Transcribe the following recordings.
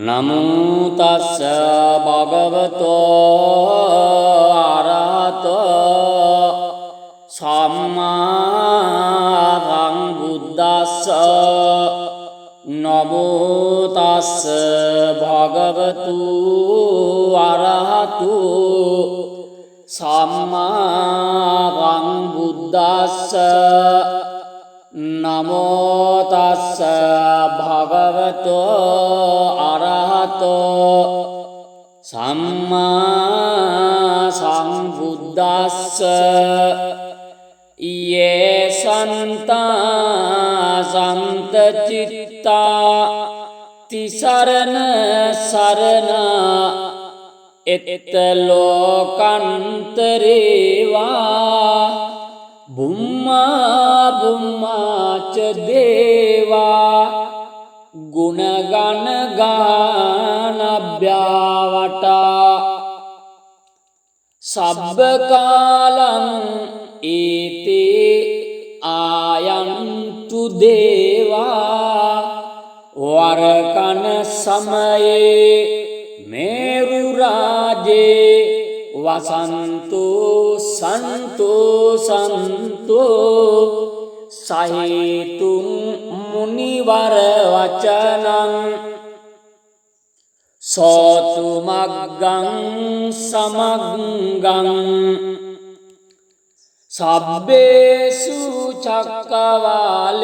නමෝ තස්ස භගවතෝ අරහතෝ සම්මා සම්බුද්දස්ස නමෝ තස්ස භගවතු අරහතු සම්මා සම්බුද්දස්ස නමෝ තස්ස භගවතෝ අරහතෝ සම්මා සම්බුද්දස්ස යේ සන්තා සන්තචිත්තා තිසරණ සරණා එත් ලෝකන්තරේවා බුම්මා බුම්මාච දේවා ගුණගණ ගානභ්‍යාවටා සබ්බකාලං ඒතේ ආයන්තු දේවා වරකන සමයේ මේරු රාජේ වසන්තු සන්තු සන්තු සහේතුං මුනිවර වචනං සෝතු මග්ගං සමග්ගං සබ්බේසු චක්කවාලේසු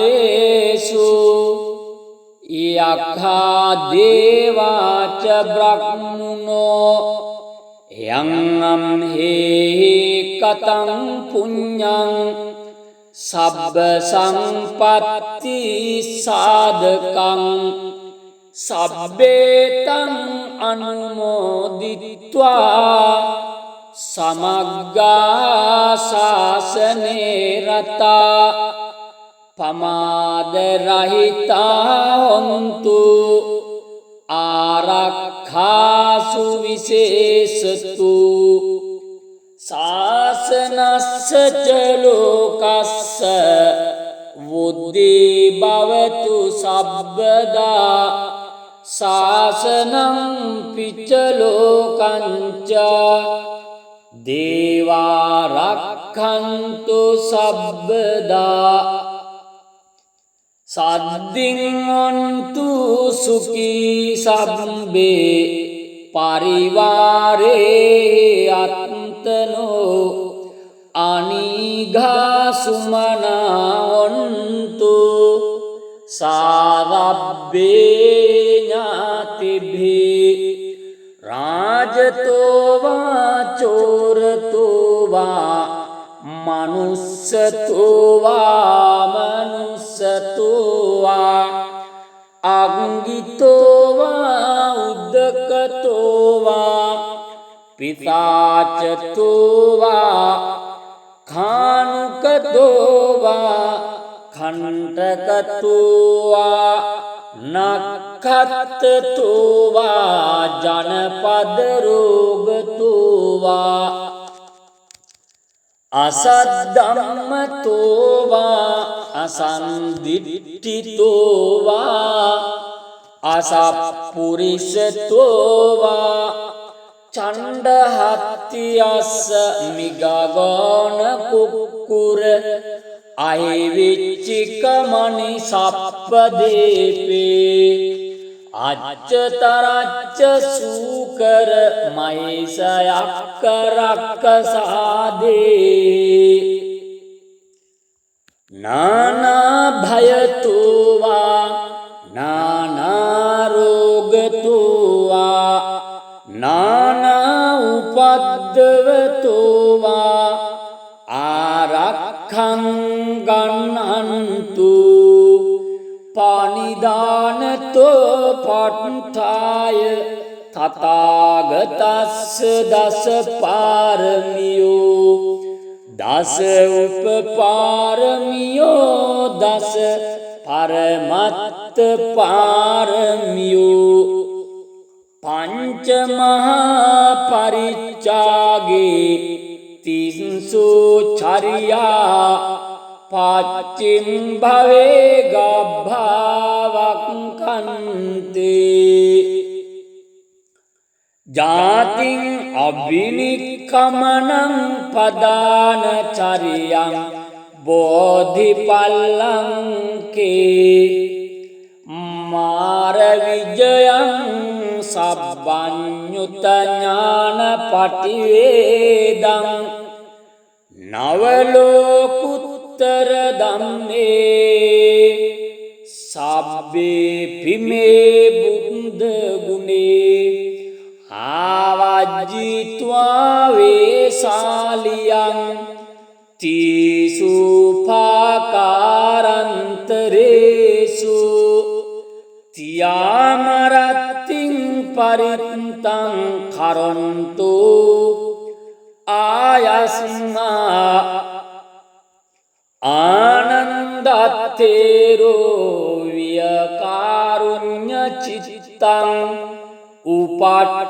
යක්ඛා දේවාච බ්‍රහ්මනෝ යං අම්හි කතං පුඤ්ඤං සබ්බ සම්පත්ති සාධකං සබ්බේතං අනුමෝදිත්වා සමග්ගා ශාසනේ රතා පමාද රහිතා හොන්තු ආරක්ඛාසු විශේෂතු ශාසනස්ස ච ලෝකස්ස වුද්ධි භවතු සබ්බදා ශාසනං පිච්ච ලෝකංච දේවා රක්ඛන්තු සබ්බදා සද්දින් ඔන්තු සුඛී සබ්බේ පරිවාරේ අත්තනෝ අනිඝා සුමනා ඔන්තු සාවබ්බේ ඥාතිභි රාජතෝ වා චෝරතෝ වා මනුස්සතෝ වා මනුස්සතෝ වා අංගිතෝ වා උද්දකතෝ වා පිතාචතෝ වා ખાනුකතෝ වා khණ්ඨකතෝ වා නක්ඛත්තතෝ වා ජනපද රෝගතෝ වා අසද්ධම්මතෝ වා අසන්දිට්ඨිතෝ වා අසප්පුරිසතෝ වා චණ්ඩහත්තියස්ස මිගගෝණ කුක්කුර අහිවිච්චිකමනි සප්පදේපේ අච්චතරච්ච සූකර මහිසයක්ක රක්කසාදේ නානා භයතෝ වා නානා රෝගතෝ වා නානා උපද්දවතෝ වා ආරක්ඛං ගන්නන්තු පානිදානතෝ පට්ඨාය තථාගතස්ස දස පාරමියෝ දස උපපාරමියෝ දස පරමත්ත පාරමියෝ පංච මහා පරිච්ඡාගේ තින්සු චරියා පාච්චිම් භවේ ගබ්භාවක් කන්තේ ජාතින් අවිනික්කමනං පදාන චරියං බෝධිපල්ලංකේ මාර විජයං සබ්බඤ්ඤුත ඥාන පටිවේදං නවලෝකුත්තර ධම්මේ සබ්බේ පිමේ බුද්ධ ගුණේ ආවජ්ජිත්වා වේසාලියං තීසු පාකාරන්තරේසු තියාමරත්තිං පරිත්තං කරොන්තු ආයස්මා ආනන්දත්තේරෝ වියකාරුඤ්ඤ චිත්තං උපට්ඨපෙත්වා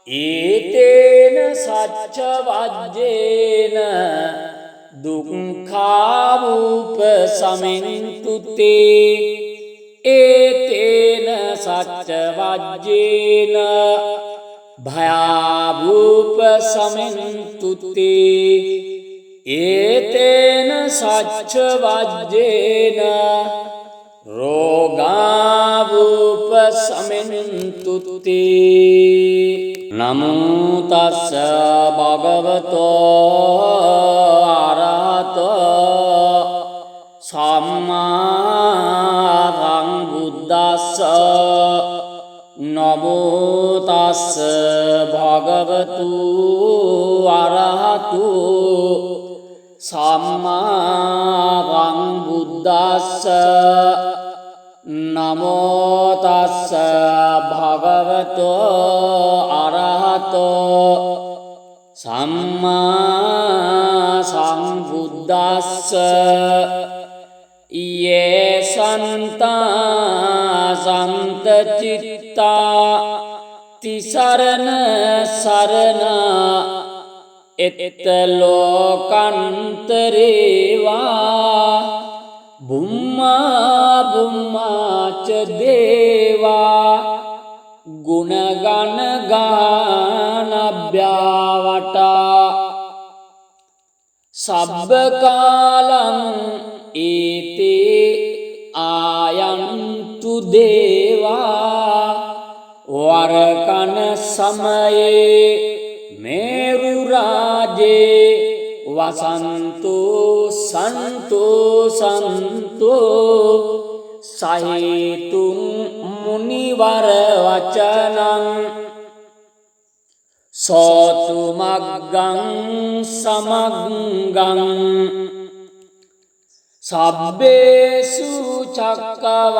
ඒතේන සච්ච වජ්ජේන දුක්ඛාවූප සමින්තුතේ ඒතේන සච්ච වජ්ජේන භයාවූප සමින්තුතේ ඒතේන සච්ච වජ්ජේන රෝගාවූප සමින්තුතේ නමෝ තස්ස භගවතෝ අරහතෝ සම්මා සම්බුද්දස්ස නමෝ තස්ස භගවතු අරහතු සම්මා සම්බුද්දස්ස නමෝ තස්ස භගවතෝ අරහතෝ සම්මා සම්බුද්දස්ස යේ සන්තා සන්ත චිත්තා තිසරණ සරණා එත් ලෝකන්තරේවා බුම්මා බුම්මාච දේවා ගුණගණ ගානභ්‍යාවටා සබ්බකාලං ඒතේ ආයන්තු දේවා වරකන සමයේ මේරු රාජේ වසන්තෝ සන්තෝ සන්තෝ සහේතුං මුනිවර වචනං සෝතු මග්ගං සමග්ගං සබ්බේසු චක්කවාලේසු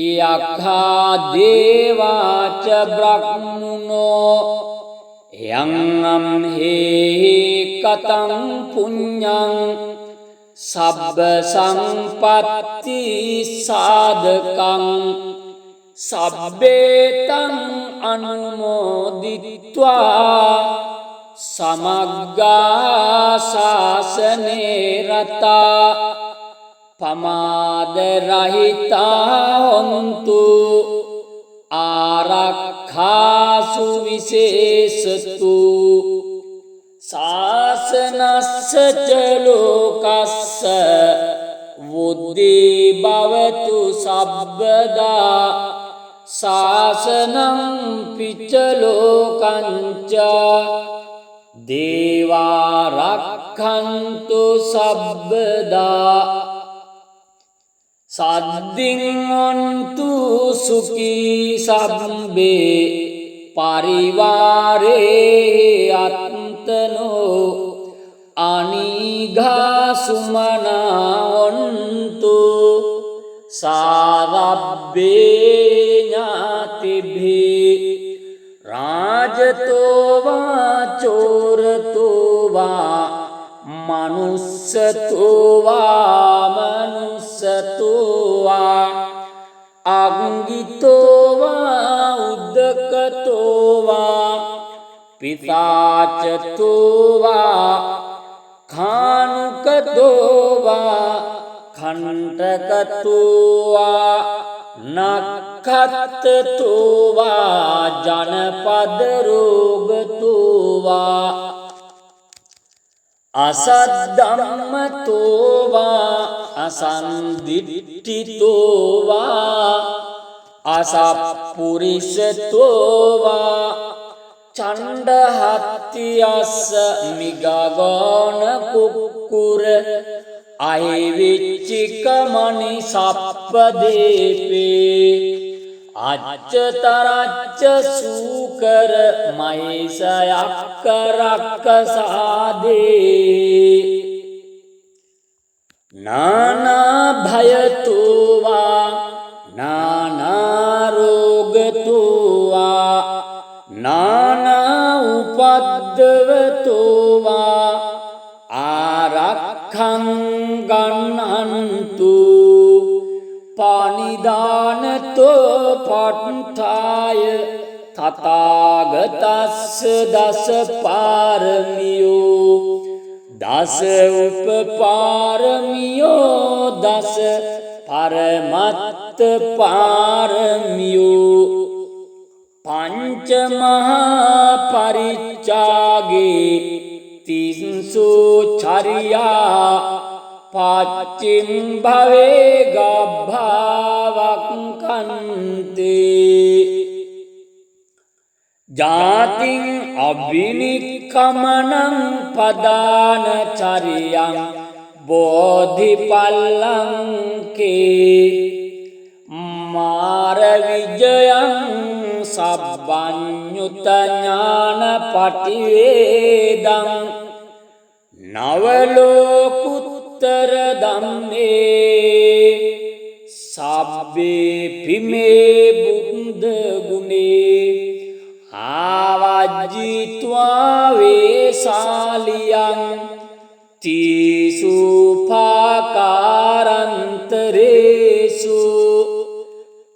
යක්ඛා දේවාච බ්‍රහ්මනෝ යං හේ කතං පුඤ්ඤං සබ්බ සම්පත්ති සාධකං සබ්බේතං අනුමෝදිත්වා සමග්ගා ශාසනේ රතා පමාද රහිතා හොන්තු ආරක්ඛාසු විශේෂතු ශාසනස්ස ච ලෝකස්ස වුද්ධි භවතු සබ්බදා ශාසනං පිච්ච ලෝකංච දේවා රක්ඛන්තු සබ්බදා සද්දින් ඔන්තු සුඛී සබ්බේ පරිවාරේ අත්තනෝ අනිඝා සුමනා ඔන්තු සාවබ්බේ ඥාතිභි රාජතෝ වා චෝරතෝ වා මනුස්සතෝ වා මනුස්සතෝ වා අංගිතෝ වා උද්දකතෝ වා පිතාචතෝ වා ખાනුකතෝ වා khantakatua නක්ඛත්තෝවා ජනපද රෝගතෝවා අසද්ධම්මතෝවා අසන්දිට්ඨිතෝවා අසප්පුරිසතෝවා චණ්ඩහත්තියස්ස මිගගෝන කුක්කුර අහිවිච්චිකමනි සප්පදේපේ අච්චතරච්ච සූකර මහිසයක්කරක්කසාදේ නානා භයතෝවා නානාරෝගතෝවා නානා උපද්දවතෝවා ආරක්ඛං ගන්නන්තු පානිදානතෝ පට්ඨාය තථාගතස්ස දස පාරමියෝ දස උපපාරමියෝ දස පරමත්ත පාරමියෝ පංච මහා පරිච්ඡාගේ තින්සෝ චරියා පාච්චිම් භවේ ගබ්භාවක්ඛන්තේ ජාතින් අබිනික්ඛමනං පදාන චරියං බෝධිපල්ලංකේ මාර විජයං සබ්බඤ්ඤුත ඥාන පටිවේදං නවලෝකුත්තර ධම්මේ සබ්බේ පිමේ බුද්ධ ගුණේ ආවජ්ජිත්වා වේසාලියං තීසු පාකාරන්තරේසු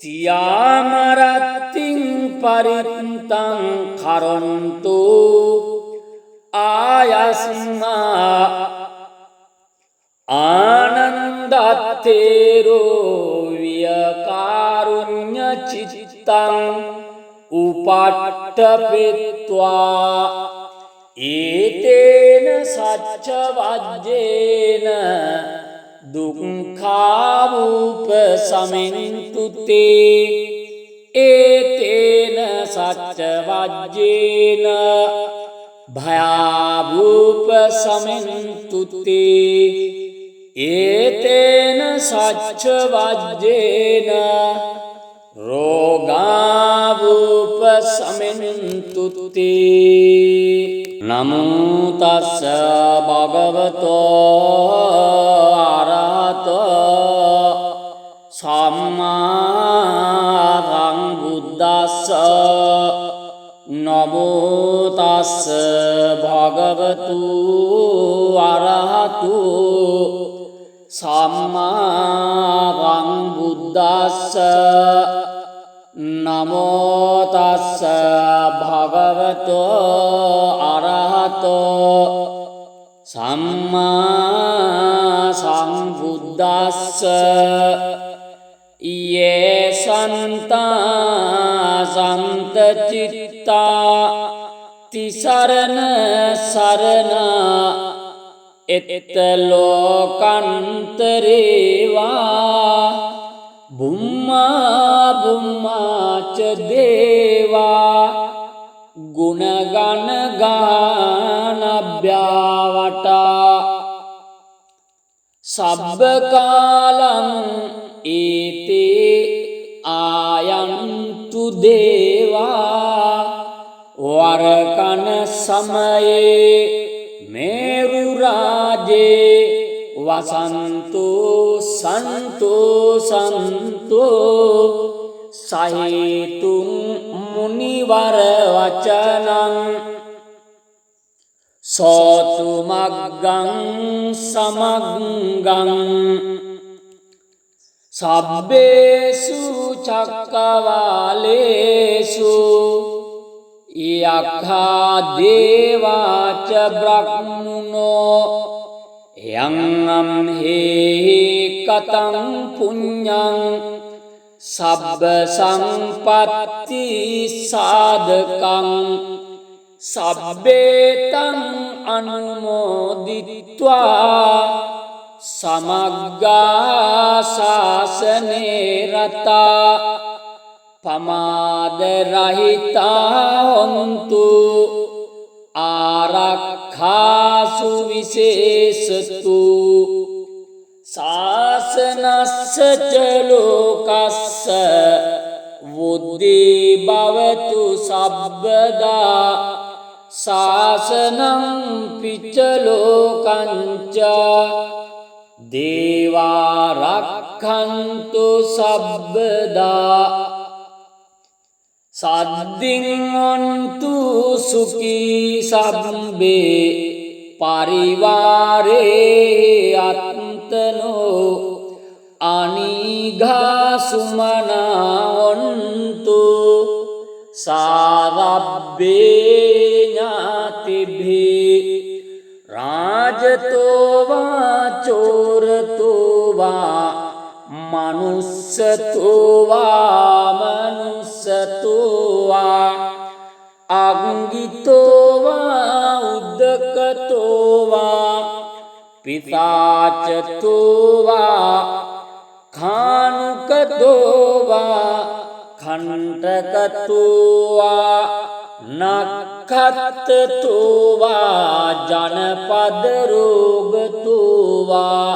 තියාමරත්තිං පරිත්තං කරොන්තෝ ආයස්මා ආනන්දත්තේරෝ වියකාරුඤ්ඤ චිත්තං උපට්ඨපෙත්වා ඒතේන සච්ච වජ්ජේන දුක්ඛාවූප සමින්තුතේ ඒතේන සච්ච වජ්ජේන භයාවූප සමින්තුතේ ඒතේන සච්ච වජ්ජේන රෝගාවූප සමින්තුතේ නමෝ තස්ස භගවතෝ අරහතෝ සම්මා සම්බුද්දස්ස නමෝ තස්ස භගවතු අරහතු සම්මා සම්බුද්දස්ස නමෝ තස්ස භගවතු අරහතෝ සම්මා සම්බුද්දස්ස යේ සන්තා සන්ත චිත්තා තිසරණ සරණා එත් ලෝකන්තරේවා බුම්මා බුම්මාච දේවා ගුණගණ ගානභ්‍යාවටා සබ්බකාලං ඒතේ ආයන්තු දේවා වරකන සමයේ මේරු රාජේ වසන්තෝ සන්තෝ සන්තෝ සහේතුං මුනිවර වචනං සෝතු මග්ගං සමග්ගං සබ්බේසු චක්කවාලේසු යක්ඛා දේවාච බ්‍රහ්මනෝ යං අම්හි කතං පුඤ්ඤං සබ්බ සම්පatti සාධකං සබ්බේතං අනුමෝදිත්වා සමග්ගා ශාසනේ රතා පමාද රහිතා හොන්තු ආරක්ඛාසු විශේෂතු ශාසනස්ස ච ලෝකස්ස වුද්ධි භවතු සබ්බදා ශාසනං පිච්ච ලෝකංච දේවා රක්ඛන්තු සබ්බදා සද්දින් ඔන්තු සුඛී සබ්බේ පරිවාරේ අත්තනෝ අනිඝා සුමනා ඔන්තු සාවබ්බේ ඥාතිභි රාජතෝ වා චෝරතෝ වා මනුස්සතෝ වා අග්ගිතෝ වා උද්දකතෝ වා පිතාචතෝ වා ખાනුකතෝ වා ඛණ්ඩකතෝ වා නක්ඛත්තතෝ වා ජනපද රෝගතෝ වා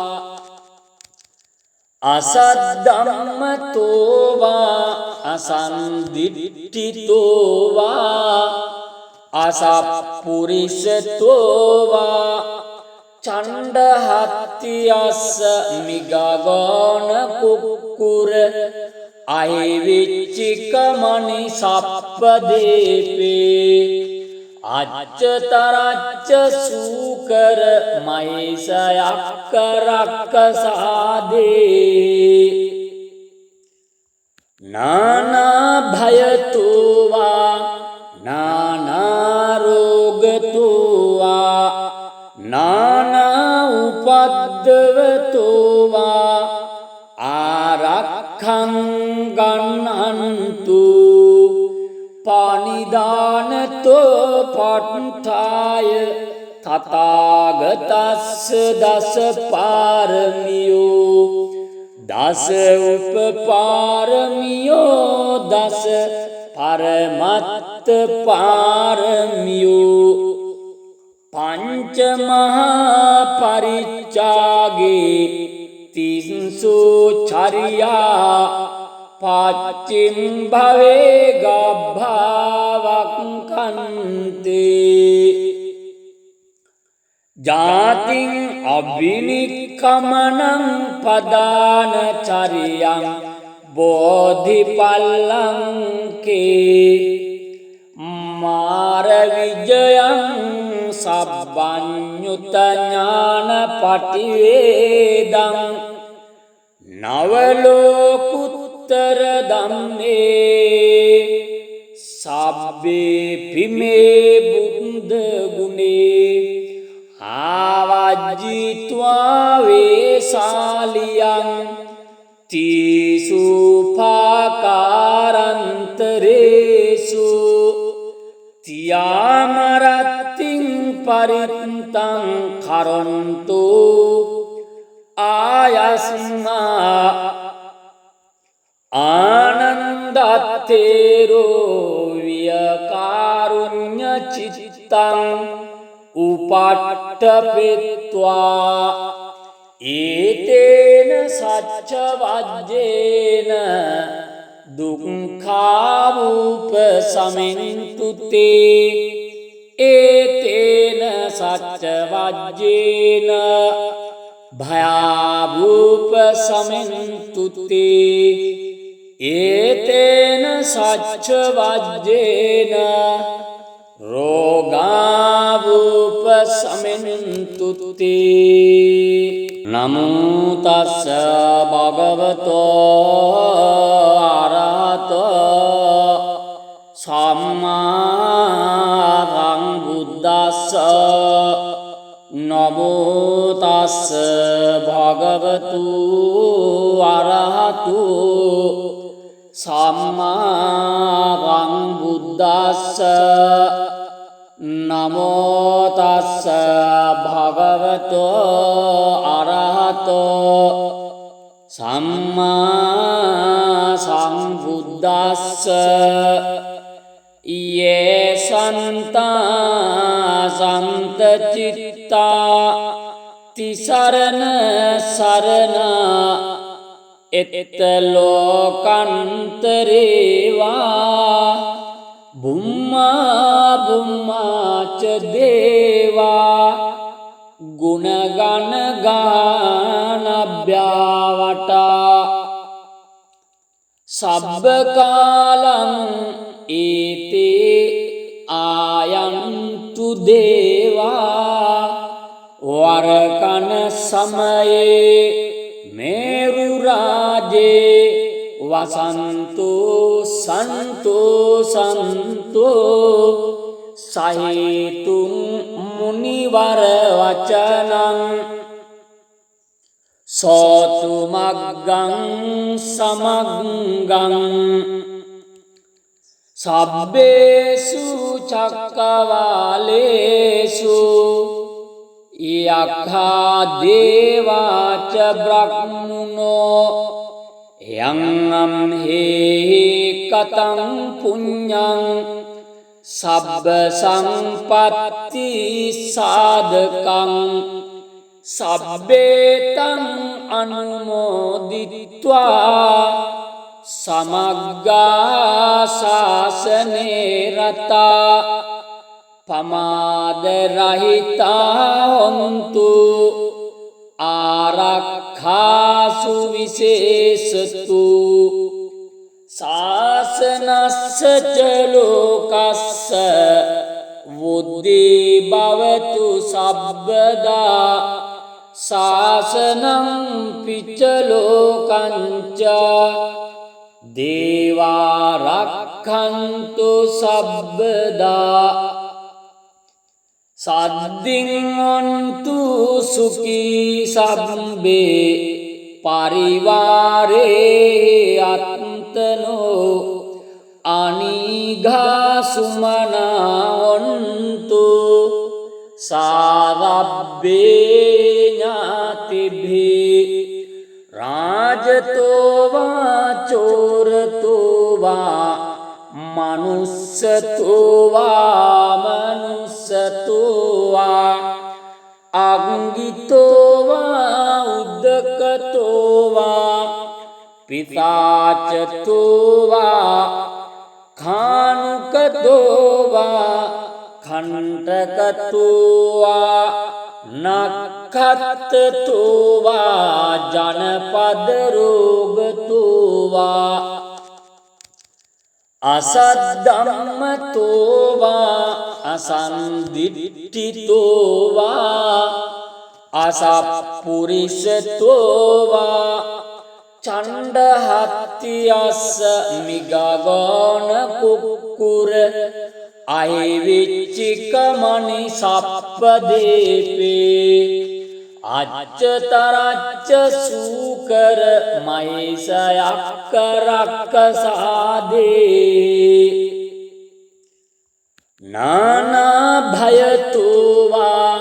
අසද්ධම්මතෝ වා අසන්දිට්ඨිතෝ වා අසප්පුරිසතෝ වා චණ්ඩහත්තියස්ස මිගගෝණ කුක්කුර අහිවිච්චිකමනි සප්පදේපේ අච්චතරච්ච සූකර මහිසයක්ක රක්කසාදේ නානා භයතෝ වා නානා රෝගතෝ වා නානා උපද්දවතෝ වා ආරක්ඛං ගන්නන්තු පානිදානතෝ පට්ඨාය තථාගතස්ස දස පාරමියෝ දස උපපාරමියෝ දස පරමත්ත පාරමියෝ පංච මහා පරිච්ඡාගේ තින්සෝ චරියා පාච්චිම් භවේ ගබ්භාවක්ඛන්තේ ජාතින් අබිනික්ඛමනං පදාන චරියං බෝධිපල්ලංකේ මාර විජයං සබ්බඤ්ඤුත ඥාන පටිවේදං නවලෝකුත්තර ධම්මේ සබ්බේ පිමේ බුද්ධ ගුණේ ආවජ්ජිත්වා වේසාලියං තීසු පාකාරන්තරේසු තියාමරත්තිං පරිත්තං කරොන්තෝ ආයස්මා ආනන්දත්තේරෝ වියකාරුඤ්ඤ චිත්තං උපට්ඨපෙත්වා ඒතේන සච්ච වජ්ජේන දුක්ඛාවූප සමින්තුතේ ඒතේන සච්ච වජ්ජේන භයාවූප සමින්තුතේ ඒතේන සච්ච වජ්ජේන රෝගාවූප සමින්තුතේ නමෝ තස්ස භගවතෝ අරහතෝ සම්මා සම්බුද්දස්ස නමෝ තස්ස භගවතු අරහතෝ සම්මා සම්බුද්දස්ස නමෝ තස්ස භගවතෝ අරහතෝ සම්මා සම්බුද්දස්ස යේ සන්තා සන්ත චිත්තා තිසරණ සරණා එත් ලෝකන්තරේවා බුම්මා බුම්මාච දේවා ගුණගණ ගානභ්‍යාවටා සබ්බ කාලං ඒතේ ආයන්තු දේවා වරකන සමයේ මේරු රාජේ වසන්තු සන්තෝ සන්තෝ සහිතුං මුනිවර වචනං සෝතු මග්ගං සමග්ගං සබ්බේසු චක්කවාලේසු යක්ඛා දේවාච බ්‍රහ්මනෝ යං අම්හි කතං පුඤ්ඤං සබ්බ සම්පත්ති සාධකං සබ්බේතං අනුමෝදිත්වා සමග්ගා ශාසනේ රතා පමාද රහිතා හොන්තු ආරක්ඛාසු විශේෂතු ශාසනස්ස ච ලෝකස්ස වුද්ධි භවතු සබ්බදා ශාසනං පිච්ච ලෝකංච දේවා රක්ඛන්තු සබ්බදා සද්දින් ඔන්තු සුඛී සබ්බේ පරිවාරේ අත්තනෝ අනිඝා සුමනා ඔන්තු සාවබ්බේ ඥාතිභි රාජතෝ වා චෝරතෝ වා මනුස්සතෝ වා මනුස්සතෝ වා අංගිතෝ වා උද්දකතෝ වා පිතාචතෝ වා ખાනුකතෝ වා ඛණ්ඩකතෝ වා නක්ඛත්තතෝ වා ජනපද රෝගතෝ වා අසද්ධම්මතෝ වා අසන්දිට්ඨිතෝ වා අසප්පුරිසතෝ වා චණ්ඩහත්තියස්ස මිගගෝණ කුක්කුර අහිවිච්චිකමනි සප්පදේපේ අච්චතරච්ච සූකර මහිසයක්ක රක්කසාදේ නානා භයතෝ වා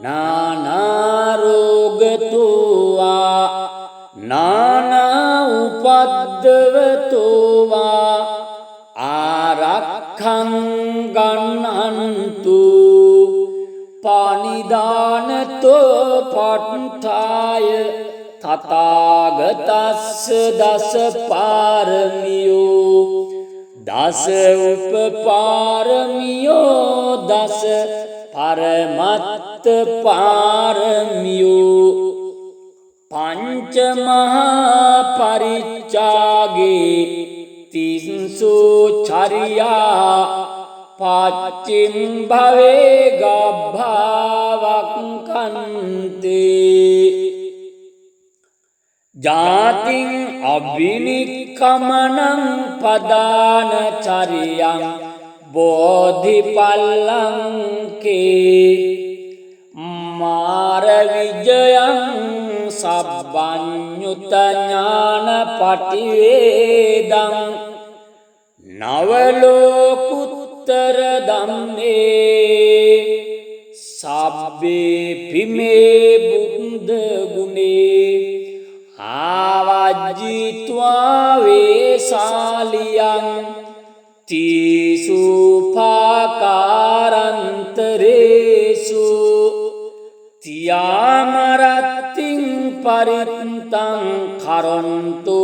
නානා රෝගතෝ වා නානා උපද්දවතෝ වා ආරක්ඛං ගන්නන්තු පානිදානතෝ පට්ඨාය තථාගතස්ස දස පාරමියෝ දස උපපාරමියෝ දස පරමත්ත පාරමියෝ පංච මහා පරිච්ඡාගේ තින්සෝ චරියා පාච්චිම් භවේ ගබ්භාවක්ඛන්තේ ජාතින් අබිනික්ඛමනං පදාන චරියං බෝධිපල්ලංකේ මාර විජයං සබ්බඤ්ඤුත ඥාන පටිවේදං නවලෝකුත්තර ධම්මේ සබ්බේ පිමේ බුද්ධ ගුණේ ආවජ්ජිත්වා වේසාලියං තීසු පාකාරන්තරේසු තියාමරත්තිං පරිත්තං කරොන්තු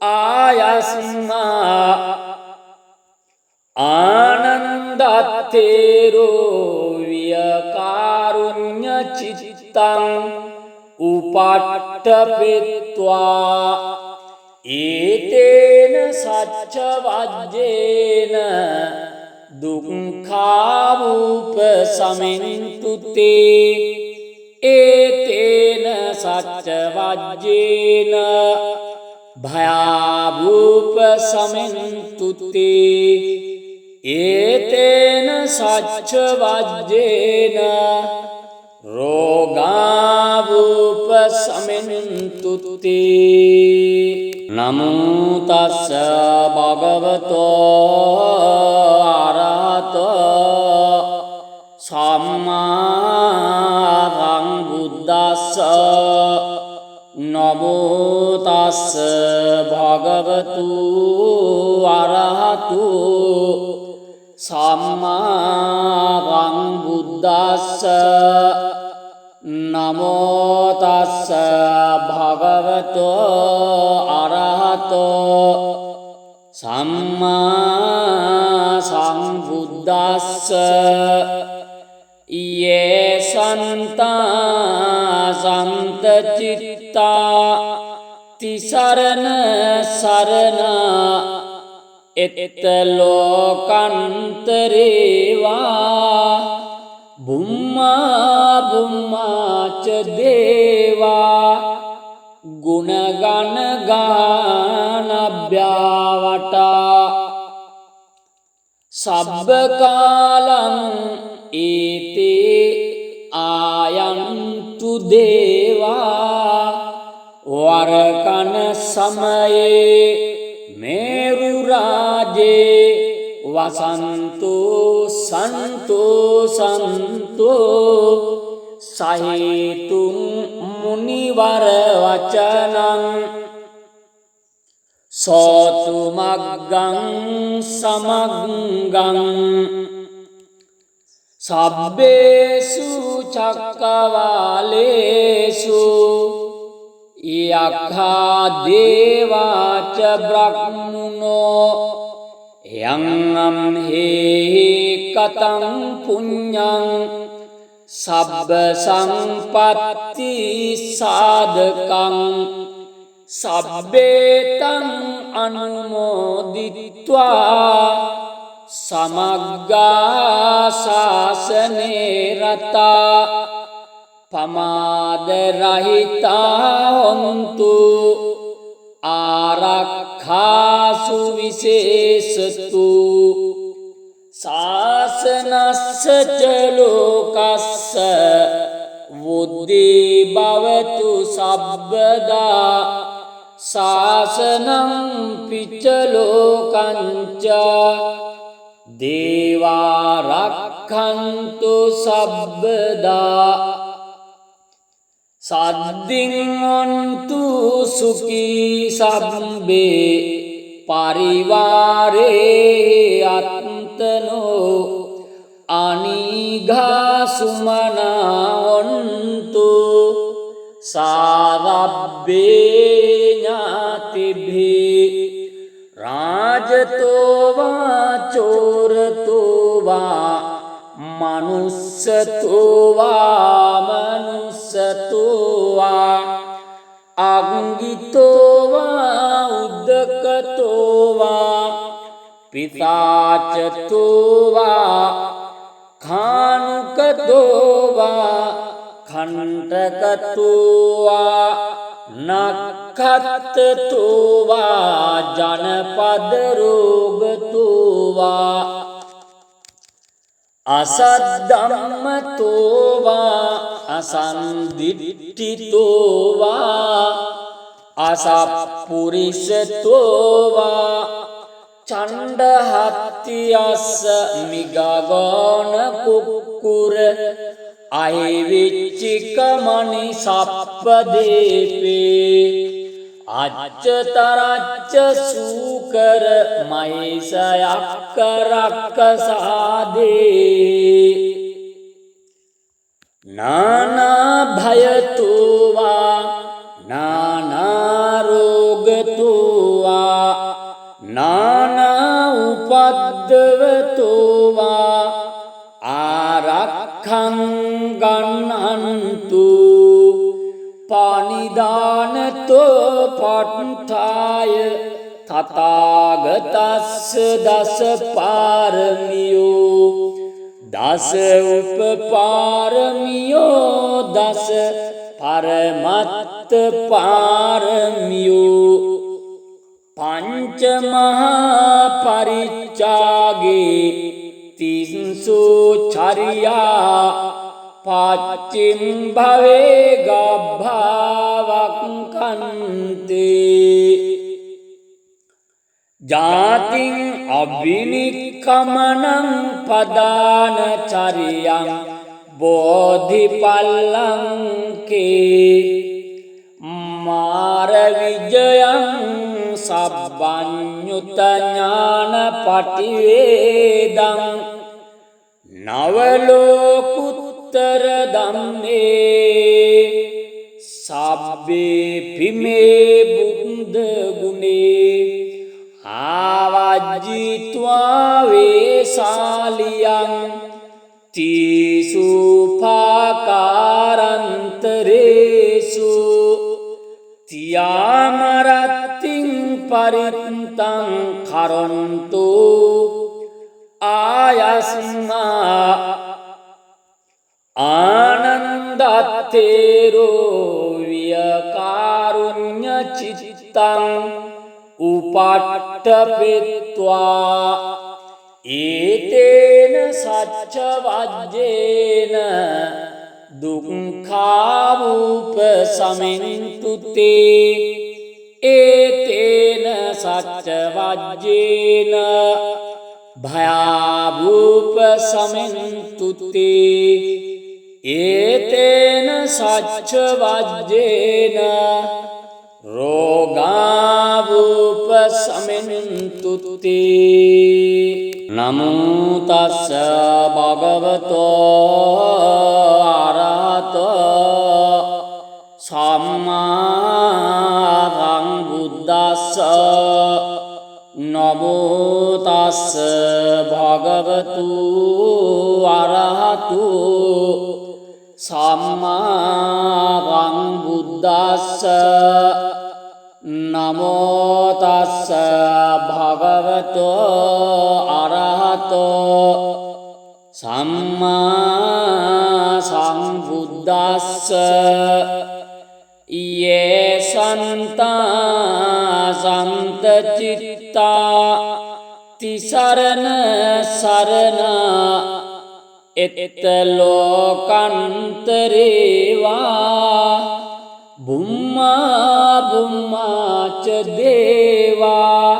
ආයස්මා ආනන්දත්තේරෝ වියකාරුඤ්ඤ චිත්තං උපට්ඨපෙත්වා ඒතේන සච්ච වජ්ජේන දුක්ඛාවූප සමින්තුතේ ඒතේන සච්ච වජ්ජේන භයාවූප සමින්තුතේ ඒතේන සච්ච වජ්ජේන රෝගාවූප සමින්තුතේ නමෝ තස්ස භගවතෝ අරහතෝ සම්මා සම්බුද්දස්ස නමෝ තස්ස භගවතු අරහතු සම්මා සම්බුද්දස්ස නමෝ තස්ස භගවතෝ අරහතෝ සම්මා සම්බුද්දස්ස යේ සන්තා සන්ත චිත්තා තිසරණ සරණා එත් ලෝකන්තරේවා බුම්මා බුම්මාච දේවා ගුණගණ ගානභ්‍යාවටා සබ්බකාලං ඒතේ ආයන්තු දේවා වරකන සමයේ මේරු රාජේ වසන්තෝ සන්තෝ සන්තෝ සහේතුං මුනිවර වචනං සෝතු මග්ගං සමග්ගං සබ්බේසු චක්කවාලේසු යක්ඛා දේවාච බ්‍රහ්මනෝ යං හේ කතං පුඤ්ඤං සබ්බ සම්පත්ති සාධකං සබ්බේතං අනුමෝදිත්වා සමග්ගා ශාසනේ රතා පමාද රහිතා හොන්තු ආරක්ඛාසු විශේෂතු ශාසනස්ස ච ලෝකස්ස වුද්ධි භවතු සබ්බදා ශාසනං පිච්ච ලෝකංච දේවා රක්ඛන්තු සබ්බදා සද්දින් ඔන්තු සුඛී සබ්බේ පරිවාරේ අත්තනෝ අනිඝා සුමනා ඔන්තු සාවබ්බේ ඥාතිභි රාජතෝ වා චෝරතෝ වා මනුස්සතෝ වා මනුස්සතෝ වා අංගිතෝ වා උද්දකතෝ වා පිතාචතෝ වා खानुकतෝ වා खण्डकतෝ वा नक्षत्ततो वा जनपद रोगतो वा අසද්ධම්මතෝවා අසන්දිට්ඨිතෝවා අසප්පුරිසතෝවා චණ්ඩහත්තියස්ස මිගගෝන කුක්කුර අහිවිච්චිකමනි සප්පදේපේ අච්චතරච්ච සූකර මහිසයක්කරක්කසාදේ නානාභයතුවා නානාරෝගතුවා නානා උපද්දවතුවා ආරක්ඛං ගන්නන්තු පානිදානතෝ පට්ඨාය තථාගතස්ස දස පාරමියෝ දස උපපාරමියෝ දස පරමත්ත පාරමියෝ පංච මහා පරිච්ඡාගේ තින්සෝ චරියා පාච්චිම් භවේ ගබ්භාවක්ඛන්තේ ජාතින් අබිනික්ඛමනං පදාන චරියං බෝධිපල්ලංකේ මාර විජයං සබ්බඤ්ඤුත ඥාන පටිවේදං නවලෝකුත්තර ධම්මේ සබ්බේ පිමේ බුද්ධ ගුණේ ආවජ්ජිත්වා වේසාලියං තීසු පාකාරන්තරේසු තියාමරත්තිං පරිත්තං කරොන්තු ආයස්මා ආනන්දත්තේරෝ වියකාරුඤ්ඤ චිත්තං උපට්ඨපෙත්වා ඒතේන සච්ච වජ්ජේන දුක්ඛාවූප සමින්තුතේ ඒතේන සච්ච වජ්ජේන භයාවූප සමින්තුතේ ඒතේන සච්ච වජ්ජේන රෝගාවූප සමින්තුතේ නමෝ තස්ස භගවතෝ අරහතෝ සම්මා සම්බුද්දස්ස නමෝ තස්ස භගවතු අරහතු සම්මා සම්බුද්දස්ස නමෝ තස්ස භගවතු අරහතෝ සම්මා සම්බුද්දස්ස යේ සන්තා සන්ත චිත්තා තිසරණ සරණා එත් ලෝකන්තරේවා බුම්මා බුම්මාච දේවා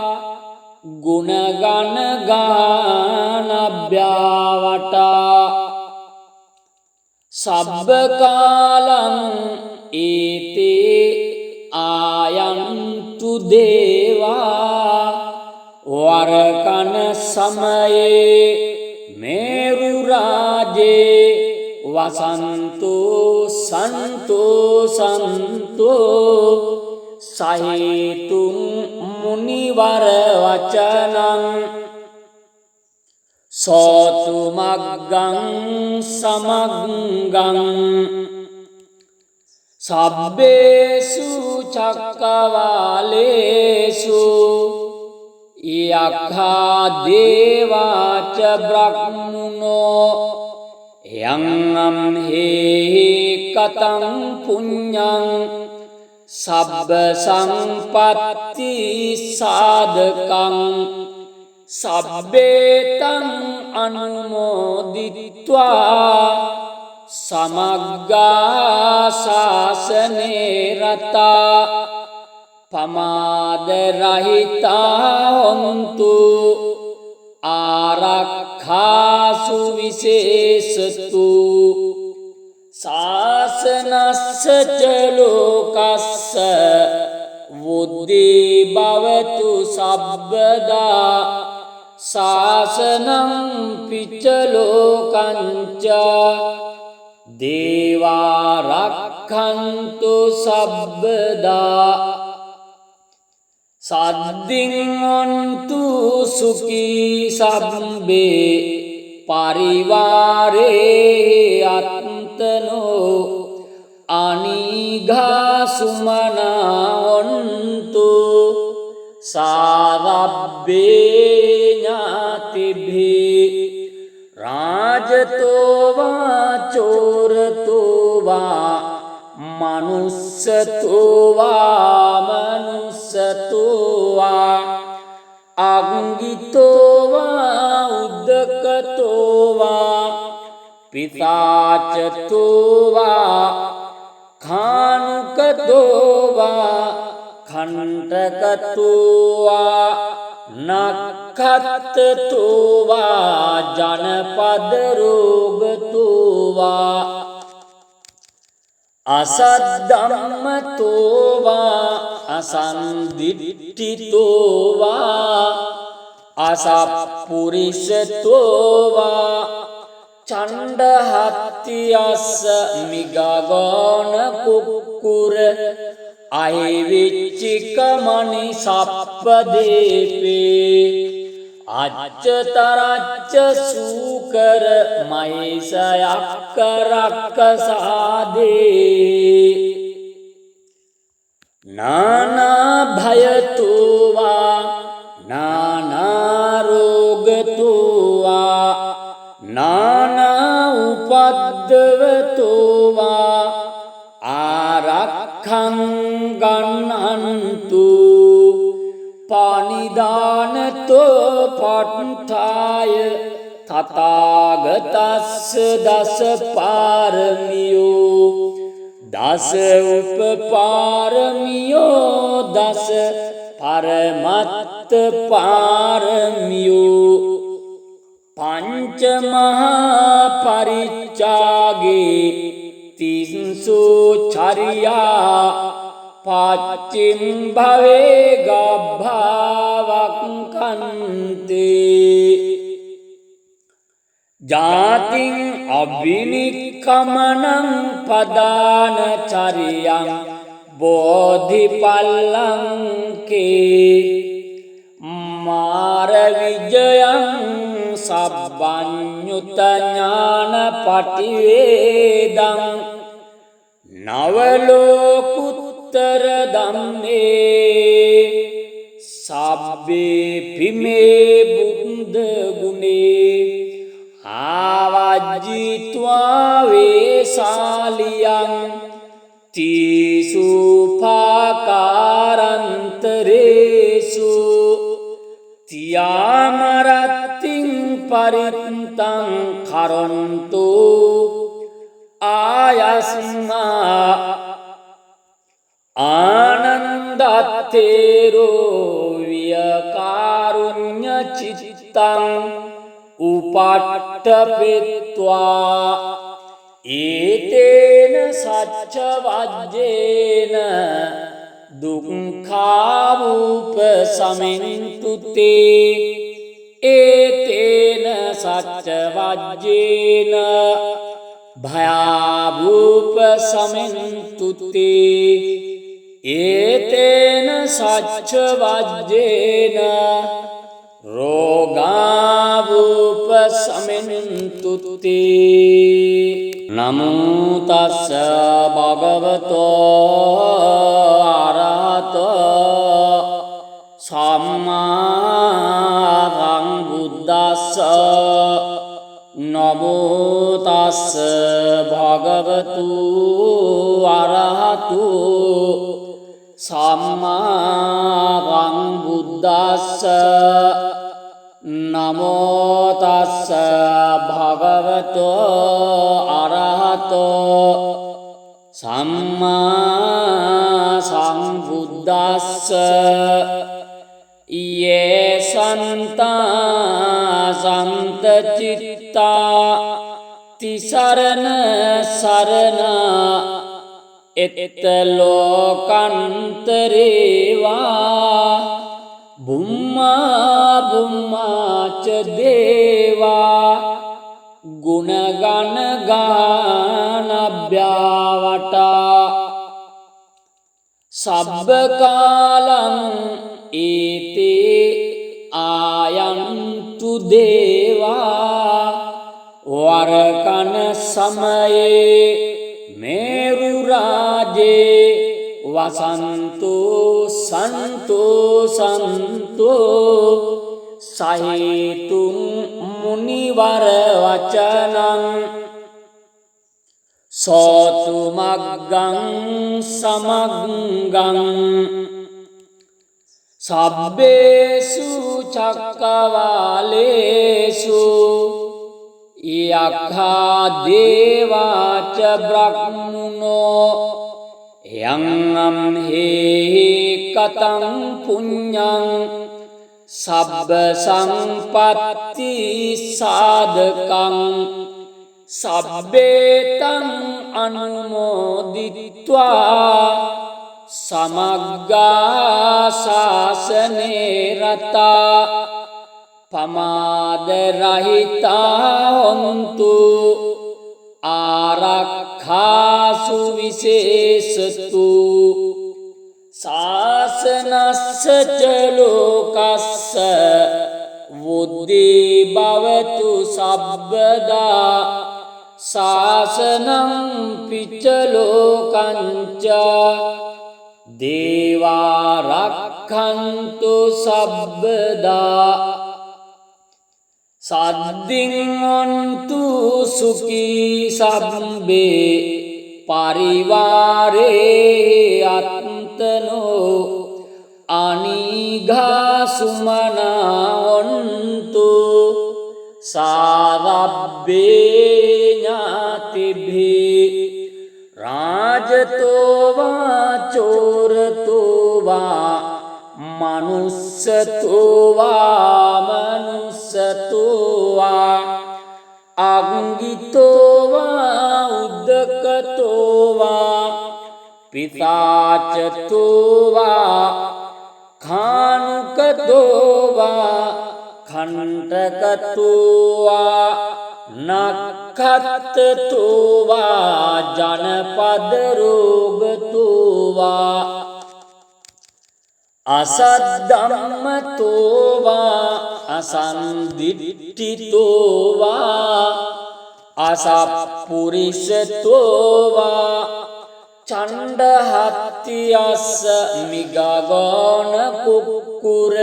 ගුණගණ ගානභ්‍යාවටා සබ්බකාලං ඒතේ ආයන්තු දේවා වරකන සමයේ මේරු රාජේ වසන්තෝ සන්තෝ සන්තෝ සහේතුං මුනිවර වචනං සෝතු මග්ගං සමග්ගං සබ්බේසු චක්කවාලේසු යක්ඛා දේවාච බ්‍රහ්මනෝ යං හේ කතං පුඤ්ඤං සබ්බ සම්පත්ති සාධකං සබ්බේතං අනුමෝදිත්වා සමග්ගා ශාසනේ රතා පමාද රහිතා හොන්තු ආරක්ඛාසු විශේෂතු ශාසනස්ස ච ලෝකස්ස වුද්ධි භවතු සබ්බදා ශාසනං පිච්ච ලෝකංච දේවා රක්ඛන්තු සබ්බදා සද්දින් ඔන්තු සුඛී සබ්බේ පරිවාරේ අත්තනෝ අනිඝා සුමනා ඔන්තු සාවබ්බේ ඥාතිභි රාජතෝ වා චෝරතෝ වා මනුස්සතෝ වා අග්ගිතෝ වා උද්දකතෝ වා පිතාචතෝ වා खानुकतෝ වා खण्डकतෝ වා නක්ඛත්තතෝ වා ජනපද රෝගතෝ වා අසද්ධම්මතෝ වා අසන්දිට්ඨිතෝ වා අසප්පුරිසතෝ වා චණ්ඩහත්තියස්ස මිගගෝන කුක්කුර අහිවිච්චිකමනි සප්පදේපේ අච්චතරච්ච සූකර මහිසයක්ක රක්කසාදේ නානා භයතෝ වා නානා රෝගතෝ වා නානා උපද්දවතෝ වා ආරක්ඛං ගන්නන්තු පානිදානතෝ පට්ඨාය තථාගතස්ස දස පාරමියෝ දස උපපාරමියෝ දස පරමත්ත පාරමියෝ පංච මහා පරිච්ඡාගේ තින්සෝ චරියා පාච්චින් භවේ ගබ්භාවක්ඛන්තේ ජාතින් අබිනික්ඛමනං පදාන චරියං බෝධිපල්ලංකේ මාර විජයං සබ්බඤ්ඤුත ඥාන පටිවේදං නවලෝකුත්තර ධම්මේ සබ්බේ පිමේ බුද්ධ ගුණේ ආවජ්ජිත්වා වේසාලියං තීසු පාකාරන්තරේසු තියාමරත්තිං පරිත්තං කරොන්තු ආයස්මා ආනන්දත්තේරෝ වියකාරුඤ්ඤ චිත්තං උපට්ඨපෙත්වා ඒතේන සච්ච වජ්ජේන දුක්ඛාවූප සමින්තුතේ ඒතේන සච්ච වජ්ජේන භයාවූප සමින්තුතේ ඒතේන සච්ච වජ්ජේන රෝගාවූප සමින්තුතේ නමෝ තස්ස භගවතෝ අරහතෝ සම්මා සම්බුද්දස්ස නමෝ තස්ස භගවතු අරහතු සම්මා සම්බුද්දස්ස නමෝ තස්ස භගවතෝ අරහතෝ සම්මා සම්බුද්දස්ස යේ සන්තා සන්ත චිත්තා තිසරණ සරණා එත් ලෝකන්තරේවා බුම්මා බුම්මාච දේවා ගුණගණ ගානභ්‍යාවටා සබ්බකාලං ඒතේ ආයන්තු දේවා වරකන සමයේ මේරු රාජේ වසන්තු සන්තු සන්තු සහිතුම් මුනිවර වචනං සෝතු මග්ගං සමග්ගං සබ්බේසු චක්කවාලේසු යක්ඛා දේවාච බ්‍රහ්මනෝ යං හේ කතං පුඤ්ඤං සබ්බ සම්පත්ති සාධකං සබ්බේතං අනුමෝදිත්වා සමග්ගා ශාසනේ රතා පමාද රහිතා හොන්තු ආරක්ඛාසු විශේෂතු ශාසනස්ස ච ලෝකස්ස වුද්ධි භවතු සබ්බදා ශාසනං පිච්ච ලෝකංච දේවා රක්ඛන්තු සබ්බදා සද්දින් ඔන්තු සුඛී සබ්බේ පරිවාරේ අත්තනෝ අනිඝා සුමනා ඔන්තු සාවබ්බේ ඥාතිභි රාජතෝවා චෝරතෝවා මනුස්සතෝවා මනුස්සතෝවා අංගිතෝවා උද්දකතෝවා පිතාචතෝවා ખાනුකතෝවා khණ්ඨකතෝවා නක්ඛත්තෝවා ජනපද රෝගතෝවා අසද්ධම්මතෝවා අසන්දිට්ඨිතෝවා අසප්පුරිසතෝවා චණ්ඩහත්තියස්ස මිගගෝණ කුක්කුර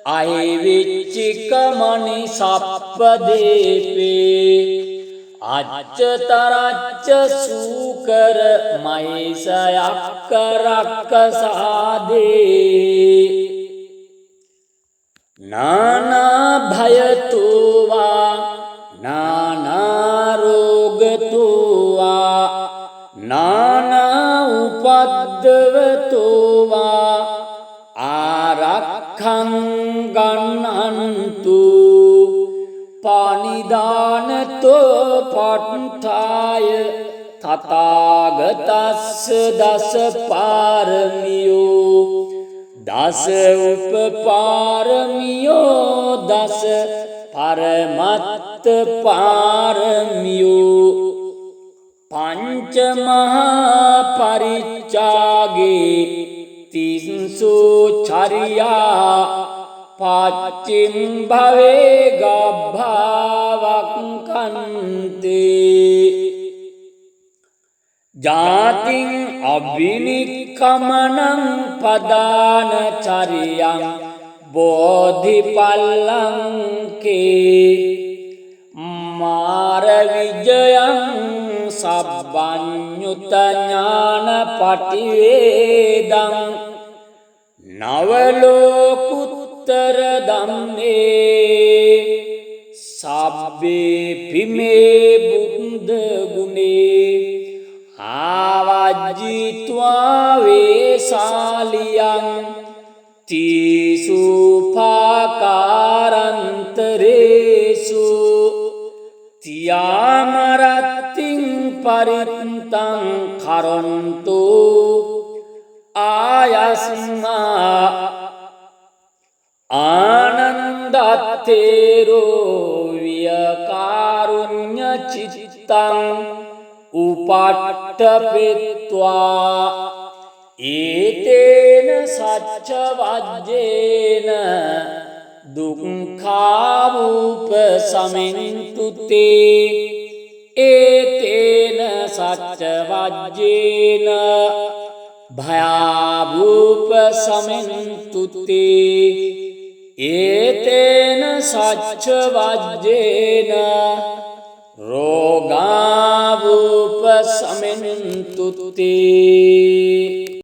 අහිවිච්චිකමනි සප්පදේපේ අච්චතරච්ච සූකර මහිසයක්ක රක්කසාදේ නානා භයතෝවා නානා රෝගතෝවා නානා උපද්දවතෝවා ආරක්ඛං ගන්නන්තු පානිදානතෝ පට්ඨාය තථාගතස්ස දස පාරමියෝ දස උපපාරමියෝ දස පරමත්ත පාරමියෝ පංච මහා පරිච්ඡාගේ තින්සෝ චරියා පාච්චිම් භවේ ගබ්භාවක්ඛන්තේ ජාතින් අබිනික්ඛමනං පදාන චරියං බෝධිපල්ලංකේ මාර විජයං සබ්බඤ්ඤුත ඥාන පටිවේදං නවලෝකුත්තර ධම්මේ සබ්බේ මේ බුද්ධ ගුණේ ආවජ්ජිත්වා වේසාලියං තීසු පාකාරන්තරේසු තියාමරත්තිං පරිත්තං කරන්තු ආයස්මා ආනන්දත්තේරෝ වියකාරුඤ්ඤ චිත්තං උපට්ඨපෙත්වා ඒතේන සච්ච වජ්ජේන දුක්ඛාවූප සමින්තුතේ ඒතේන සච්ච වජ්ජේන භයාවූප සමින්තුතේ ඒතේන සච්ච වජ්ජේන රෝගාවූප සමින්තුතේ